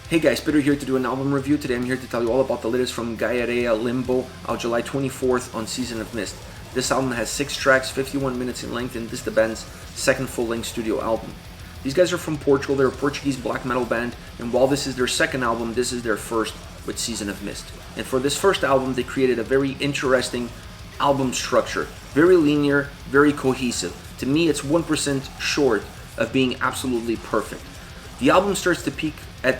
Hey guys, Peter here to do an album review. Today I'm here to tell you all about the latest from Gaerea, Limbo, out July 24th on Season of Mist. This album has 6 tracks, 51 minutes in length, and this is the band's second full-length studio album. These guys are from Portugal, they're a Portuguese black metal band, and while this is their second album, this is their first with Season of Mist. And for this first album, they created a very interesting album structure. Very linear, very cohesive. To me, it's 1% short of being absolutely perfect. The album starts to peak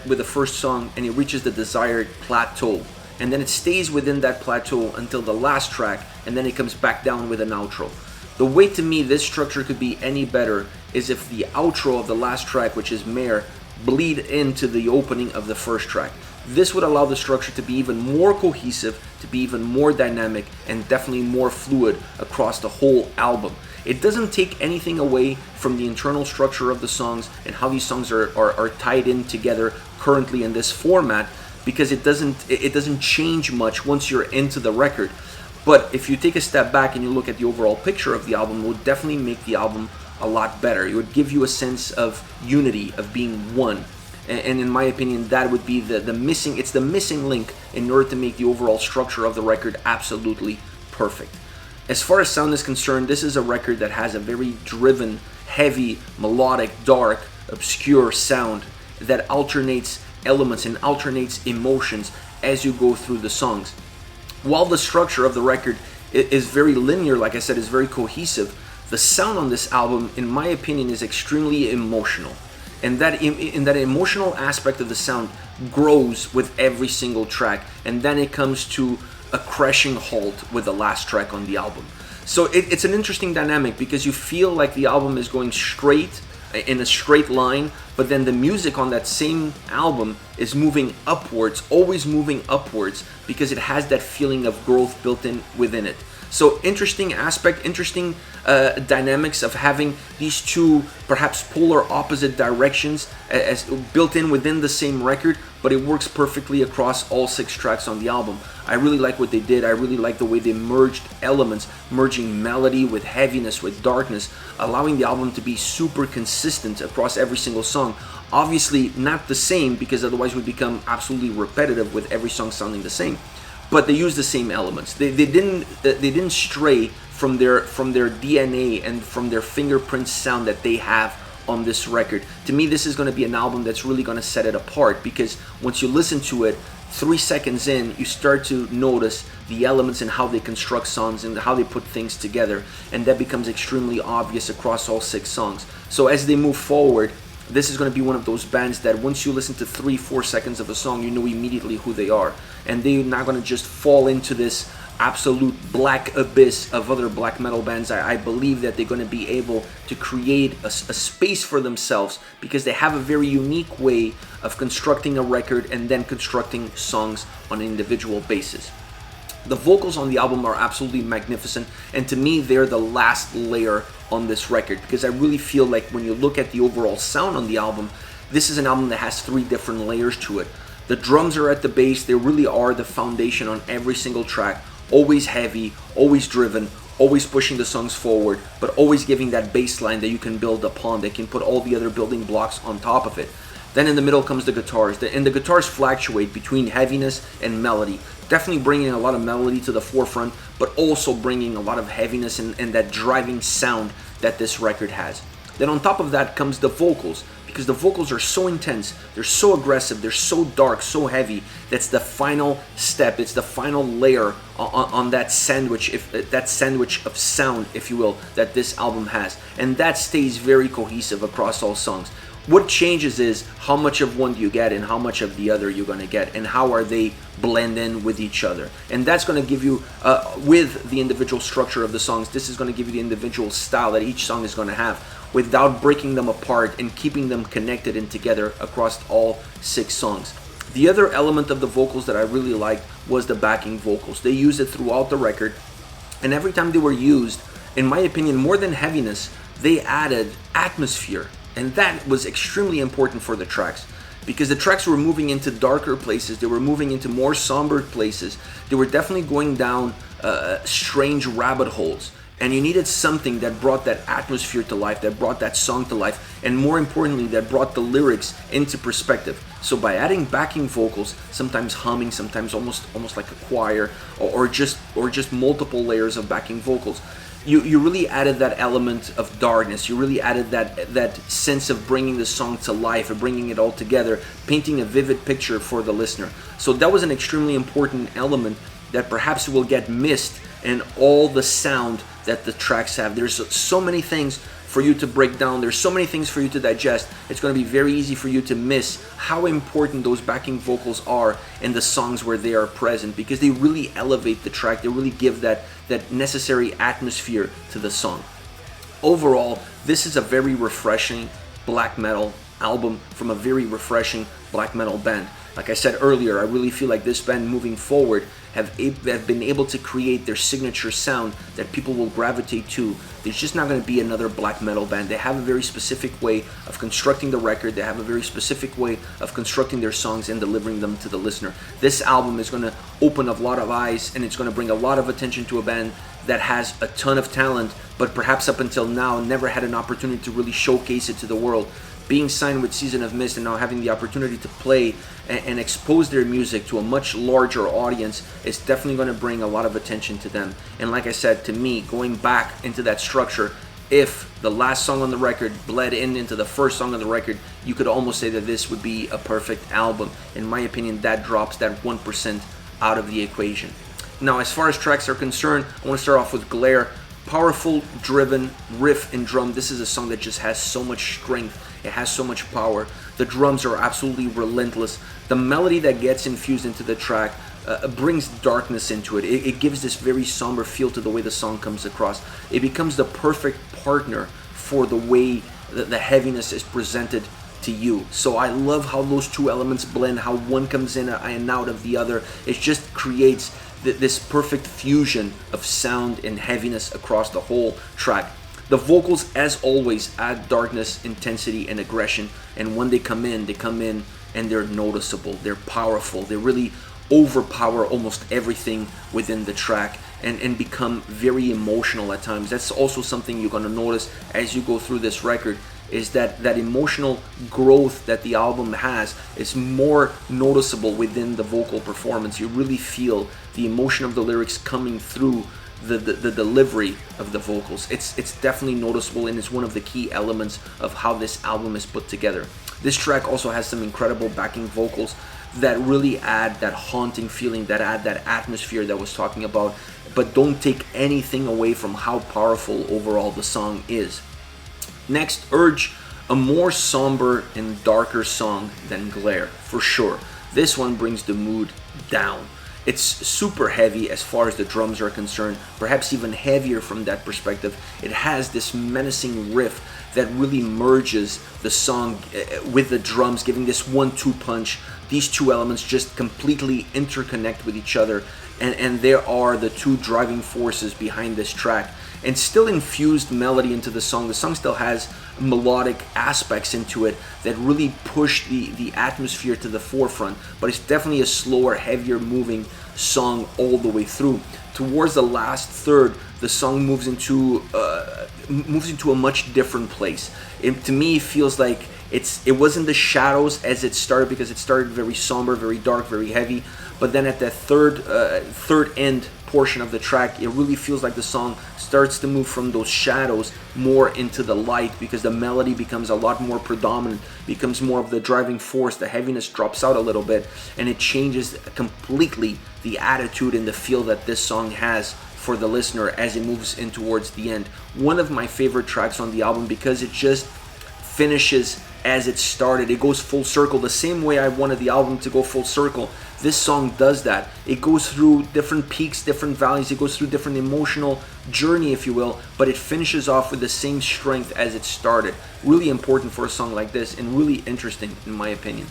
with the first song and it reaches the desired plateau, and then it stays within that plateau until the last track, and then it comes back down with an outro. The way to me this structure could be any better is if the outro of the last track, which is Mare, bleed into the opening of the first track. This would allow the structure to be even more cohesive, to be even more dynamic, and definitely more fluid across the whole album. It doesn't take anything away from the internal structure of the songs and how these songs are tied in together currently in this format, because it doesn't change much once you're into the record. But if you take a step back and you look at the overall picture of the album, it would definitely make the album a lot better. It would give you a sense of unity, of being one. And in my opinion, that would be the missing link in order to make the overall structure of the record absolutely perfect. As far as sound is concerned, this is a record that has a very driven, heavy, melodic, dark, obscure sound that alternates elements and alternates emotions as you go through the songs. While the structure of the record is very linear, like I said, is very cohesive, the sound on this album, in my opinion, is extremely emotional. And that emotional aspect of the sound grows with every single track, and then it comes to a crashing halt with the last track on the album. So it's an interesting dynamic, because you feel like the album is going straight, in a straight line, but then the music on that same album is moving upwards, always moving upwards, because it has that feeling of growth built in within it. So interesting aspect, interesting dynamics of having these two perhaps polar opposite directions as built in within the same record, but it works perfectly across all 6 tracks on the album. I really like what they did. I really like the way they merged elements, merging melody with heaviness, with darkness, allowing the album to be super consistent across every single song. Obviously not the same, because otherwise it would become absolutely repetitive with every song sounding the same. But they use the same elements. They didn't stray from their DNA and from their fingerprint sound that they have on this record. To me, this is going to be an album that's really going to set it apart, because once you listen to it, 3 seconds in, you start to notice the elements and how they construct songs and how they put things together, and that becomes extremely obvious across all 6 songs. So as they move forward, this is going to be one of those bands that once you listen to 3-4 seconds of a song, you know immediately who they are. And they're not going to just fall into this absolute black abyss of other black metal bands. I believe that they're going to be able to create a space for themselves, because they have a very unique way of constructing a record and then constructing songs on an individual basis. The vocals on the album are absolutely magnificent, and to me they're the last layer on this record, because I really feel like when you look at the overall sound on the album, this is an album that has 3 different layers to it. The drums are at the base, they really are the foundation on every single track, always heavy, always driven, always pushing the songs forward, but always giving that bass line that you can build upon, that can put all the other building blocks on top of it. Then in the middle comes the guitars, and the guitars fluctuate between heaviness and melody, definitely bringing a lot of melody to the forefront, but also bringing a lot of heaviness and that driving sound that this record has. Then on top of that comes the vocals, because the vocals are so intense, they're so aggressive, they're so dark, so heavy. That's the final step, it's the final layer on that sandwich, that sandwich of sound, if you will, that this album has. And that stays very cohesive across all songs. What changes is how much of one do you get and how much of the other you're going to get, and how are they blend in with each other. And that's going to give you, with the individual structure of the songs, this is going to give you the individual style that each song is going to have, without breaking them apart and keeping them connected and together across all 6 songs. The other element of the vocals that I really liked was the backing vocals. They used it throughout the record, and every time they were used, in my opinion, more than heaviness, they added atmosphere. And that was extremely important for the tracks, because the tracks were moving into darker places, they were moving into more somber places, they were definitely going down strange rabbit holes. And you needed something that brought that atmosphere to life, that brought that song to life, and more importantly, that brought the lyrics into perspective. So by adding backing vocals, sometimes humming, sometimes almost like a choir, or just multiple layers of backing vocals, you really added that element of darkness. You really added that sense of bringing the song to life, of bringing it all together, painting a vivid picture for the listener. So that was an extremely important element that perhaps will get missed in all the sound that the tracks have. There's so many things for you to break down. There's so many things for you to digest. It's going to be very easy for you to miss how important those backing vocals are in the songs where they are present, because they really elevate the track. They really give that necessary atmosphere to the song. Overall, this is a very refreshing black metal album from a very refreshing black metal band. Like I said earlier, I really feel like this band moving forward have been able to create their signature sound that people will gravitate to. There's just not going to be another black metal band. They have a very specific way of constructing the record. They have a very specific way of constructing their songs and delivering them to the listener. This album is going to open a lot of eyes, and it's going to bring a lot of attention to a band that has a ton of talent, but perhaps up until now never had an opportunity to really showcase it to the world. Being signed with Season of Mist and now having the opportunity to play and expose their music to a much larger audience is definitely going to bring a lot of attention to them. And like I said, to me, going back into that structure, if the last song on the record bled into the first song on the record, you could almost say that this would be a perfect album. In my opinion, that drops that 1% out of the equation. Now, as far as tracks are concerned, I want to start off with Gaerea. Powerful, driven riff and drum. This is a song that just has so much strength. It has so much power. The drums are absolutely relentless. The melody that gets infused into the track brings darkness into it. It gives this very somber feel to the way the song comes across. It becomes the perfect partner for the way the heaviness is presented to you. So I love how those two elements blend, how one comes in and out of the other. It just creates this perfect fusion of sound and heaviness across the whole track. The vocals, as always, add darkness, intensity, and aggression. And when they come in and they're noticeable. They're powerful. They really overpower almost everything within the track and become very emotional at times. That's also something you're going to notice as you go through this record, is that emotional growth that the album has is more noticeable within the vocal performance. You really feel the emotion of the lyrics coming through the delivery of the vocals. It's definitely noticeable, and it's one of the key elements of how this album is put together. This track also has some incredible backing vocals that really add that haunting feeling, that add that atmosphere that I was talking about, but don't take anything away from how powerful overall the song is. Next, Urghhh, a more somber and darker song than Gaerea, for sure. This one brings the mood down. It's super heavy as far as the drums are concerned, perhaps even heavier from that perspective. It has this menacing riff that really merges the song with the drums, giving this 1-2 punch. These two elements just completely interconnect with each other, and there are the two driving forces behind this track. And still infused melody into the song. The song still has melodic aspects into it that really push the atmosphere to the forefront, but it's definitely a slower, heavier moving song all the way through. Towards the last third, the song moves into a much different place. To me, it feels like it wasn't the shadows as it started, because it started very somber, very dark, very heavy, but then at that third end portion of the track, it really feels like the song starts to move from those shadows more into the light, because the melody becomes a lot more predominant, becomes more of the driving force. The heaviness drops out a little bit, and it changes completely the attitude and the feel that this song has for the listener as it moves in towards the end. One of my favorite tracks on the album, because it just finishes as it started. It goes full circle. The same way I wanted the album to go full circle, this song does that. It goes through different peaks, different valleys. It goes through different emotional journey, if you will, but it finishes off with the same strength as it started. Really important for a song like this, and really interesting in my opinion.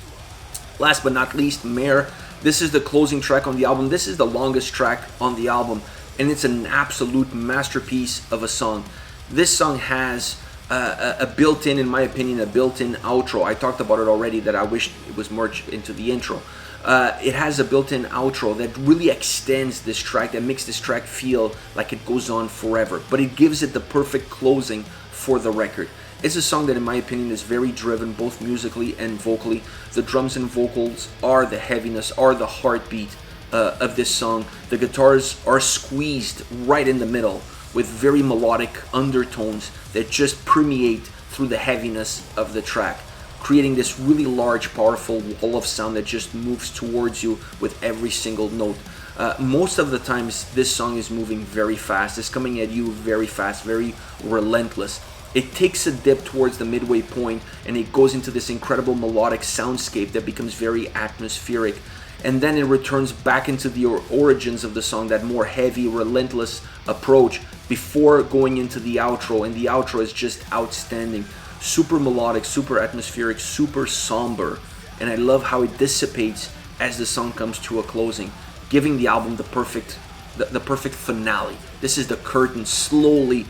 Last but not least, Mare. This is the closing track on the album. This is the longest track on the album, and it's an absolute masterpiece of a song. This song has a built-in, in my opinion, a built-in outro. I talked about it already, that I wish it was merged into the intro. It has a built-in outro that really extends this track, that makes this track feel like it goes on forever, but it gives it the perfect closing for the record. It's a song that, in my opinion, is very driven, both musically and vocally. The drums and vocals are the heaviness, are the heartbeat of this song. The guitars are squeezed right in the middle with very melodic undertones that just permeate through the heaviness of the track, creating this really large, powerful wall of sound that just moves towards you with every single note. Most of the times, this song is moving very fast. It's coming at you very fast, very relentless. It takes a dip towards the midway point, and it goes into this incredible melodic soundscape that becomes very atmospheric. And then it returns back into the origins of the song, that more heavy, relentless approach, before going into the outro. And the outro is just outstanding. Super melodic, super atmospheric, super somber. And I love how it dissipates as the song comes to a closing, giving the album the perfect finale. This is the curtain slowly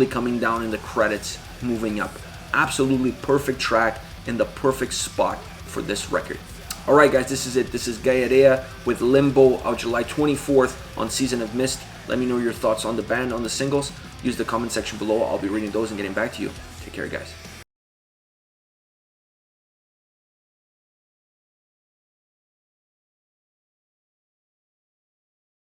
coming down and the credits moving up. Absolutely perfect track in the perfect spot for this record. Alright guys, this is it. This is Gaerea with Limbo, out July 24th on Season of Mist. Let me know your thoughts on the band, on the singles. Use the comment section below. I'll be reading those and getting back to you. Take care guys.